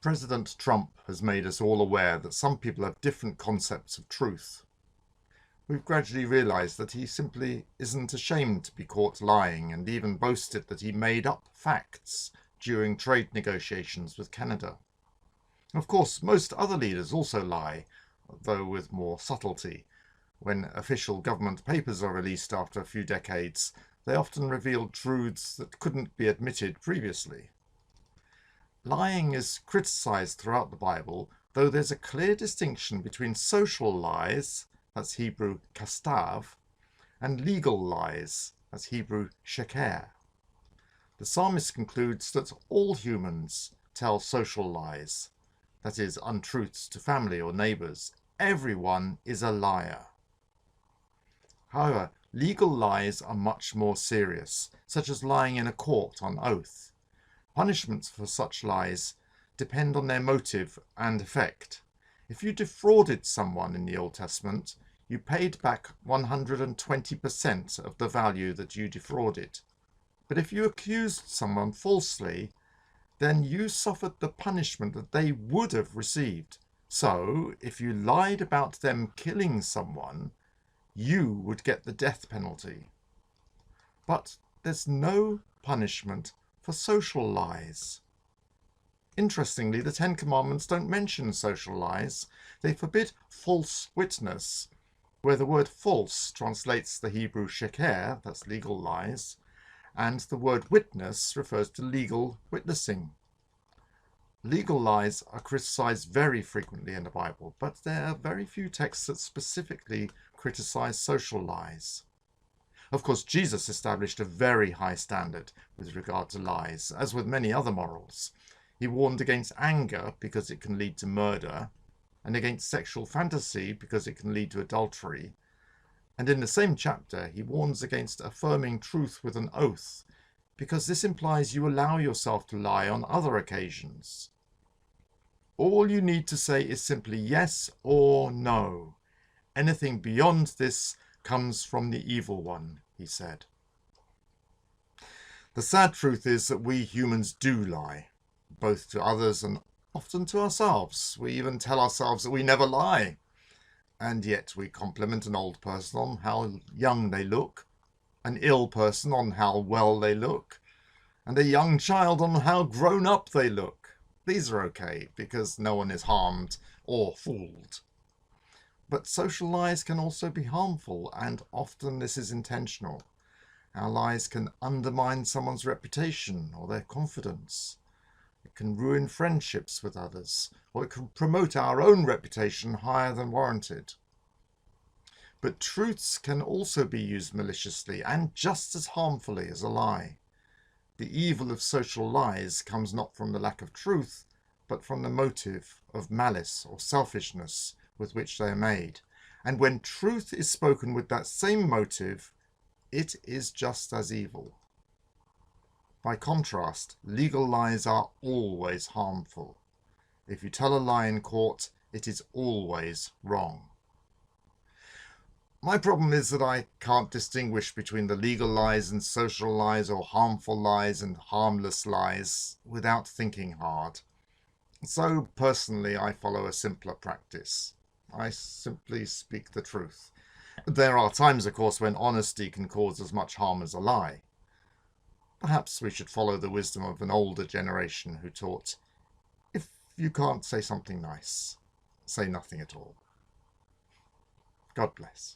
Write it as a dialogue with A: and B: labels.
A: President Trump has made us all aware that some people have different concepts of truth. We've gradually realised that he simply isn't ashamed to be caught lying, and even boasted that he made up facts during trade negotiations with Canada. Of course, most other leaders also lie, though with more subtlety. When official government papers are released after a few decades, they often reveal truths that couldn't be admitted previously. Lying is criticised throughout the Bible, though there's a clear distinction between social lies, that's Hebrew kastav, and legal lies, that's Hebrew sheker. The psalmist concludes that all humans tell social lies, that is, untruths to family or neighbours. Everyone is a liar. However, legal lies are much more serious, such as lying in a court on oath. Punishments for such lies depend on their motive and effect. If you defrauded someone in the Old Testament, you paid back 120% of the value that you defrauded. But if you accused someone falsely, then you suffered the punishment that they would have received. So, if you lied about them killing someone, you would get the death penalty. But there's no punishment for social lies. Interestingly, the Ten Commandments don't mention social lies. They forbid false witness, where the word false translates the Hebrew sheker, that's legal lies, and the word witness refers to legal witnessing. Legal lies are criticised very frequently in the Bible, but there are very few texts that specifically criticise social lies. Of course, Jesus established a very high standard with regard to lies, as with many other morals. He warned against anger because it can lead to murder, and against sexual fantasy because it can lead to adultery. And in the same chapter, he warns against affirming truth with an oath, because this implies you allow yourself to lie on other occasions. All you need to say is simply yes or no. Anything beyond this comes from the evil one, he said. The sad truth is that we humans do lie, both to others and often to ourselves. We even tell ourselves that we never lie. And yet we compliment an old person on how young they look, an ill person on how well they look, and a young child on how grown up they look. These are okay because no one is harmed or fooled. But social lies can also be harmful, and often this is intentional. Our lies can undermine someone's reputation or their confidence. It can ruin friendships with others, or it can promote our own reputation higher than warranted. But truths can also be used maliciously and just as harmfully as a lie. The evil of social lies comes not from the lack of truth, but from the motive of malice or selfishness with which they are made. And when truth is spoken with that same motive, it is just as evil. By contrast, legal lies are always harmful. If you tell a lie in court, it is always wrong. My problem is that I can't distinguish between the legal lies and social lies, or harmful lies and harmless lies, without thinking hard. So personally, I follow a simpler practice. I simply speak the truth. There are times, of course, when honesty can cause as much harm as a lie. Perhaps we should follow the wisdom of an older generation who taught, if you can't say something nice, say nothing at all. God bless.